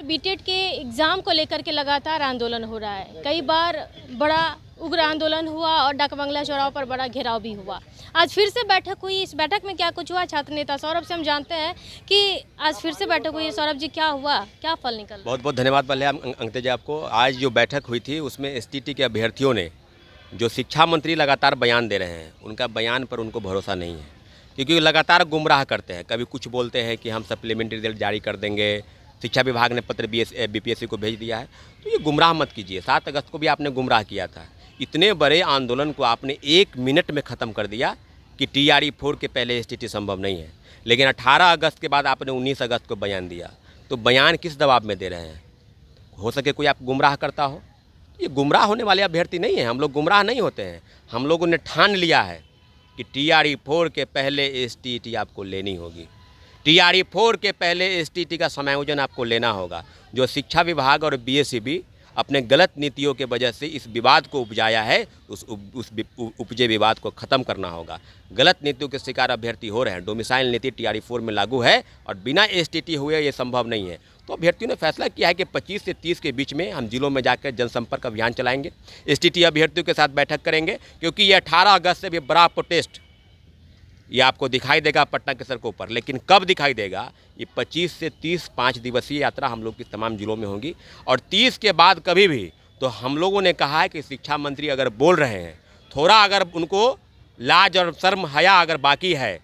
बीटेड के एग्ज़ाम को लेकर के लगातार आंदोलन हो रहा है। कई बार बड़ा उग्र आंदोलन हुआ और डाकबंगला चौराहे पर बड़ा घेराव भी हुआ। आज फिर से बैठक हुई। इस बैठक में क्या कुछ हुआ, छात्र नेता सौरभ से हम जानते हैं कि आज फिर से बैठक हुई है। सौरभ जी, क्या हुआ, क्या फल निकल? बहुत बहुत धन्यवाद पहले अंकिता जी आपको। आज जो बैठक हुई थी उसमें एसटीटी के अभ्यर्थियों ने, जो शिक्षा मंत्री लगातार बयान दे रहे हैं, उनका बयान पर उनको भरोसा नहीं है, क्योंकि लगातार गुमराह करते हैं। कभी कुछ बोलते हैं कि हम सप्लीमेंट्री रिजल्ट जारी कर देंगे, शिक्षा विभाग ने पत्र बीपीएससी को भेज दिया है। तो ये गुमराह मत कीजिए। 7 अगस्त को भी आपने गुमराह किया था। इतने बड़े आंदोलन को आपने 1 मिनट में ख़त्म कर दिया कि TRE-4 के पहले एसटीटी संभव नहीं है। लेकिन 18 अगस्त के बाद आपने 19 अगस्त को बयान दिया। तो बयान किस दबाव में दे रहे हैं? हो सके कोई आप गुमराह करता हो। ये गुमराह होने वाले अभ्यर्थी नहीं हैं। हम लोग गुमराह नहीं होते हैं। हम लोगों ने ठान लिया है कि TRE-4 के पहले एसटीटी आपको लेनी होगी। TRE-4 के पहले एसटीटी का समायोजन आपको लेना होगा। जो शिक्षा विभाग और BSEB अपने गलत नीतियों के वजह से इस विवाद को उपजाया है, उस उपजे विवाद को ख़त्म करना होगा। गलत नीतियों के शिकार अभ्यर्थी हो रहे हैं। डोमिसाइल नीति TRE-4 में लागू है और बिना एसटीटी हुए ये संभव नहीं है। तो अभ्यर्थियों ने फैसला किया है कि 25 से 30 के बीच में हम जिलों में जाकर जनसंपर्क अभियान चलाएंगे। एसटीटी अभ्यर्थियों के साथ बैठक करेंगे, क्योंकि ये 18 अगस्त से भी बड़ा प्रोटेस्ट ये आपको दिखाई देगा पटना के सड़कों पर। लेकिन कब दिखाई देगा? ये 25 से 30 5 दिवसीय यात्रा हम लोग की तमाम जिलों में होगी। और 30 के बाद कभी भी तो हम लोगों ने कहा है कि शिक्षा मंत्री अगर बोल रहे हैं, थोड़ा अगर उनको लाज और शर्म हया अगर बाकी है,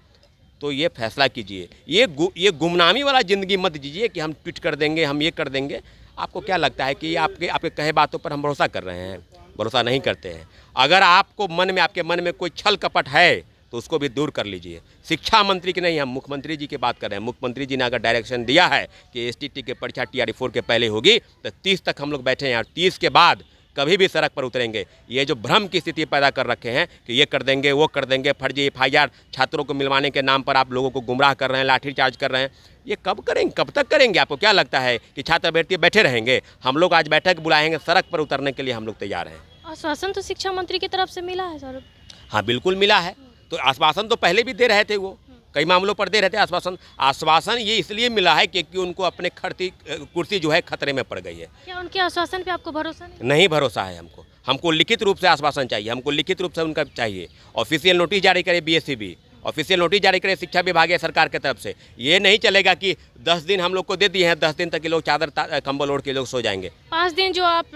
तो ये फैसला कीजिए। ये गुमनामी वाला ज़िंदगी मत दीजिए कि हम ट्वीट कर देंगे, हम ये कर देंगे। आपको क्या लगता है कि आपके कहे बातों पर हम भरोसा कर रहे हैं? भरोसा नहीं करते हैं। अगर आपको आपके मन में कोई छल कपट है तो उसको भी दूर कर लीजिए। शिक्षा मंत्री की नहीं, हम मुख्यमंत्री जी की बात कर रहे हैं। मुख्यमंत्री जी ने अगर डायरेक्शन दिया है कि एसटीटी की परीक्षा TRE-4 के पहले होगी, तो 30 तक हम लोग बैठे हैं और 30 के बाद कभी भी सड़क पर उतरेंगे। ये जो भ्रम की स्थिति पैदा कर रखे हैं कि ये कर देंगे, वो कर देंगे, फर्जी FIR छात्रों को मिलवाने के नाम पर आप लोगों को गुमराह कर रहे हैं, लाठीचार्ज कर रहे हैं, ये कब करेंगे, कब तक करेंगे? आपको क्या लगता है कि छात्र अभ्यर्थी बैठे रहेंगे? हम लोग आज बैठक बुलाएंगे, सड़क पर उतरने के लिए हम लोग तैयार हैं। आश्वासन तो शिक्षा मंत्री की तरफ से मिला है सौरभ? हाँ, बिल्कुल मिला है। तो आश्वासन तो पहले भी दे रहे थे, वो कई मामलों पर दे रहे थे आश्वासन ये इसलिए मिला है क्योंकि उनको अपने कुर्सी जो है खतरे में पड़ गई है। क्या उनके आश्वासन पे आपको भरोसा नहीं भरोसा है। हमको लिखित रूप से आश्वासन चाहिए। हमको लिखित रूप से उनका चाहिए। ऑफिशियल नोटिस जारी करे BSEB, ऑफिशियल नोटिस जारी करे शिक्षा विभाग या सरकार की तरफ से। ये नहीं चलेगा कि 10 दिन हम लोग को दे दिए हैं, 10 दिन तक ये लोग चादर कंबल ओढ़ के लोग सो जाएंगे। 5 दिन जो आप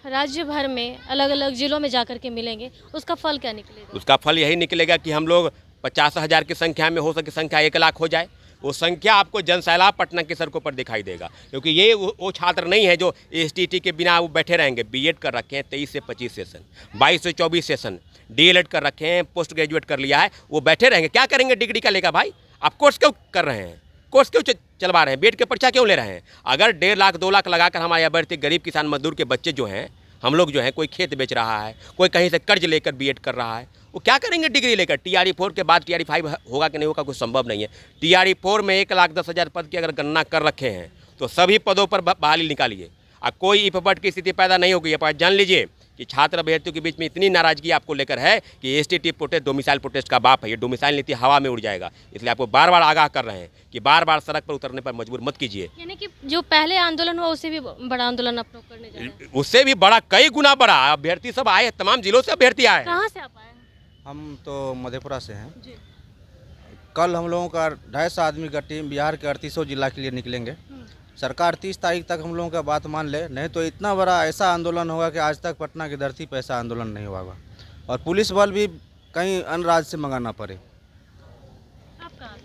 राज्य भर में अलग अलग जिलों में जाकर के मिलेंगे, उसका फल क्या निकलेगा? उसका फल यही निकलेगा कि हम लोग 50,000 की संख्या में, हो सके संख्या 1 लाख हो जाए। वो संख्या आपको जनसैलाब पटना की सड़कों पर दिखाई देगा, क्योंकि ये वो छात्र नहीं है जो एसटीटी के बिना वो बैठे रहेंगे। BEd कर रखे हैं 23 से 25 सेशन, 22 से 24 सेशन, DLED कर रखे हैं, पोस्ट ग्रेजुएट कर लिया है, वो बैठे रहेंगे। क्या करेंगे डिग्री का लेकर? भाई आप कोर्स क्यों कर रहे हैं? कोर्स क्यों चलवा रहे हैं? BEd की परीक्षा क्यों ले रहे हैं? अगर 1.5 लाख 2 लाख लगाकर हमारे अभ्यर्थी गरीब किसान मजदूर के बच्चे जो हैं, हम लोग जो हैं, कोई खेत बेच रहा है, कोई कहीं से कर्ज लेकर BEd कर रहा है, वो क्या करेंगे डिग्री लेकर? TRE-4 के बाद TRE-5 होगा कि नहीं होगा, कुछ संभव नहीं है। TRE-4 में 1,10,000 पद की अगर गणना कर रखे हैं तो सभी पदों पर बहाली निकालिए। कोई इफपट की स्थिति पैदा नहीं होगी। ये जान लीजिए कि छात्र अभ्यर्थियों के बीच में इतनी नाराजगी आपको लेकर है कि एसटीटी प्रोटेस्ट डोमिसाइल प्रोटेस्ट का बाप है। ये डोमिसाइल नीति हवा में उड़ जाएगा। इसलिए आपको बार बार आगाह कर रहे हैं कि बार बार सड़क पर उतरने पर मजबूर मत कीजिए। यानी कि जो पहले आंदोलन हुआ उससे भी बड़ा आंदोलन आप लोग करने जा रहे हैं? उससे भी बड़ा, कई गुना बड़ा। अभ्यर्थी सब आए, तमाम जिलों से अभ्यर्थी आए। कहाँ से आप आए हैं? हम तो मधेपुरा से हैं जी। कल हम लोगों का 250 आदमी का टीम बिहार के 38 जिला के लिए निकलेंगे। सरकार 30 तारीख तक हम लोगों का बात मान ले, नहीं तो इतना बड़ा ऐसा आंदोलन होगा कि आज तक पटना की धरती पर ऐसा आंदोलन नहीं हुआ। और पुलिस बल भी कहीं अन्य राज्य से मंगाना पड़े। आप कहाँ?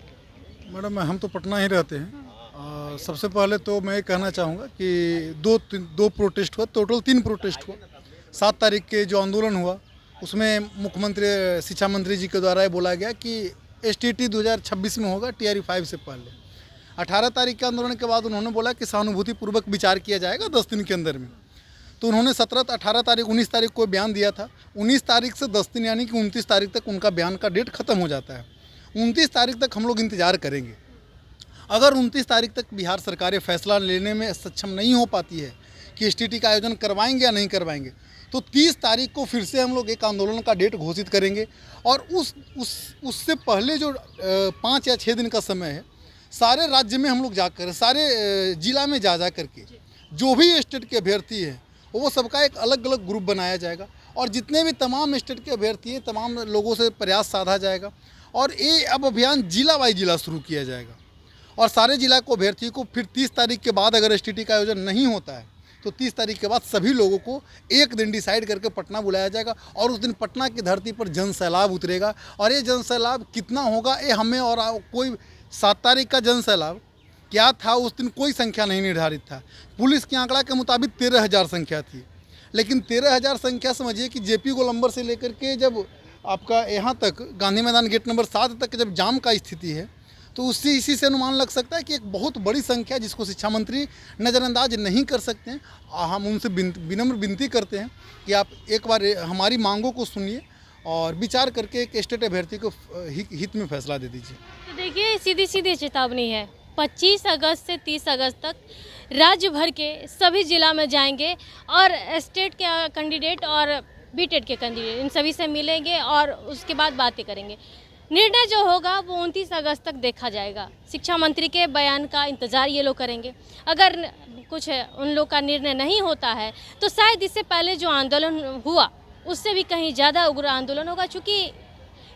मैडम हम तो पटना ही रहते हैं। सबसे पहले तो मैं कहना चाहूँगा कि दो प्रोटेस्ट हुआ, टोटल 3 प्रोटेस्ट हुआ। 7 तारीख के जो आंदोलन हुआ उसमें मुख्यमंत्री शिक्षा मंत्री जी के द्वारा ये बोला गया कि एसटीटी 2026 में होगा, TRE-5 से पहले। 18 तारीख के आंदोलन के बाद उन्होंने बोला कि सहानुभूतिपूर्वक विचार किया जाएगा 10 दिन के अंदर में। तो उन्होंने 17, 18 तारीख, 19 तारीख को बयान दिया था। 19 तारीख से 10 दिन यानी कि 29 तारीख तक उनका बयान का डेट खत्म हो जाता है। 29 तारीख तक हम लोग इंतज़ार करेंगे। अगर 29 तारीख तक बिहार सरकार फैसला लेने में सक्षम नहीं हो पाती है कि एसटीटी का आयोजन करवाएंगे या नहीं करवाएंगे, तो 30 तारीख को फिर से हम लोग एक आंदोलन का डेट घोषित करेंगे। और उससे पहले जो 5 या 6 दिन का समय है, सारे राज्य में हम लोग जाकर, सारे जिला में जा करके जो भी स्टेट के अभ्यर्थी हैं वो सबका एक अलग अलग ग्रुप बनाया जाएगा और जितने भी तमाम स्टेट के अभ्यर्थी हैं तमाम लोगों से प्रयास साधा जाएगा और ये अब अभियान जिला वाइज जिला शुरू किया जाएगा और सारे जिला को अभ्यर्थियों को फिर 30 तारीख के बाद अगर STT का आयोजन नहीं होता है तो 30 तारीख के बाद सभी लोगों को एक दिन डिसाइड करके पटना बुलाया जाएगा और उस दिन पटना की धरती पर जन सैलाब उतरेगा और ये जन सैलाब कितना होगा ये हमें और कोई 7 तारीख का जन सैलाब क्या था उस दिन कोई संख्या नहीं निर्धारित था। पुलिस के आंकड़ा के मुताबिक 13,000 संख्या थी, लेकिन 13,000 संख्या समझिए कि JP गोलंबर से लेकर के जब आपका यहाँ तक गांधी मैदान गेट नंबर 7 तक जब जाम का स्थिति है तो उससे इसी से अनुमान लग सकता है कि एक बहुत बड़ी संख्या जिसको शिक्षा मंत्री नज़रअंदाज नहीं कर सकते हैं। हम उनसे विनम्र विनती करते हैं कि आप एक बार हमारी मांगों को सुनिए और विचार करके एक स्टेट अभ्यर्थी को हित में फैसला दे दीजिए। तो देखिए सीधी सीधी चेतावनी है, 25 अगस्त से 30 अगस्त तक राज्य भर के सभी जिला में जाएंगे और स्टेट के कैंडिडेट और BTET के कैंडिडेट इन सभी से मिलेंगे और उसके बाद बातें करेंगे। निर्णय जो होगा वो 29 अगस्त तक देखा जाएगा। शिक्षा मंत्री के बयान का इंतज़ार ये लोग करेंगे। अगर कुछ उन लोग का निर्णय नहीं होता है तो शायद इससे पहले जो आंदोलन हुआ उससे भी कहीं ज़्यादा उग्र आंदोलन होगा, चूँकि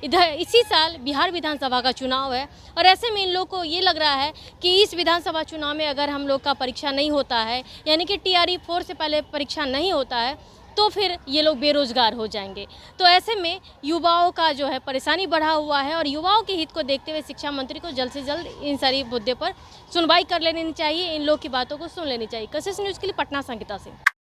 इधर इसी साल बिहार विधानसभा का चुनाव है और ऐसे में इन लोग को ये लग रहा है कि इस विधानसभा चुनाव में अगर हम लोग का परीक्षा नहीं होता है, यानी कि TRE 4 से पहले परीक्षा नहीं होता है, तो फिर ये लोग बेरोजगार हो जाएंगे। तो ऐसे में युवाओं का जो है परेशानी बढ़ा हुआ है और युवाओं के हित को देखते हुए शिक्षा मंत्री को जल्द से जल्द इन सारी मुद्दे पर सुनवाई कर लेनी चाहिए, इन लोग की बातों को सुन लेनी चाहिए। कशिश न्यूज़ के लिए पटना संगीता सिंह।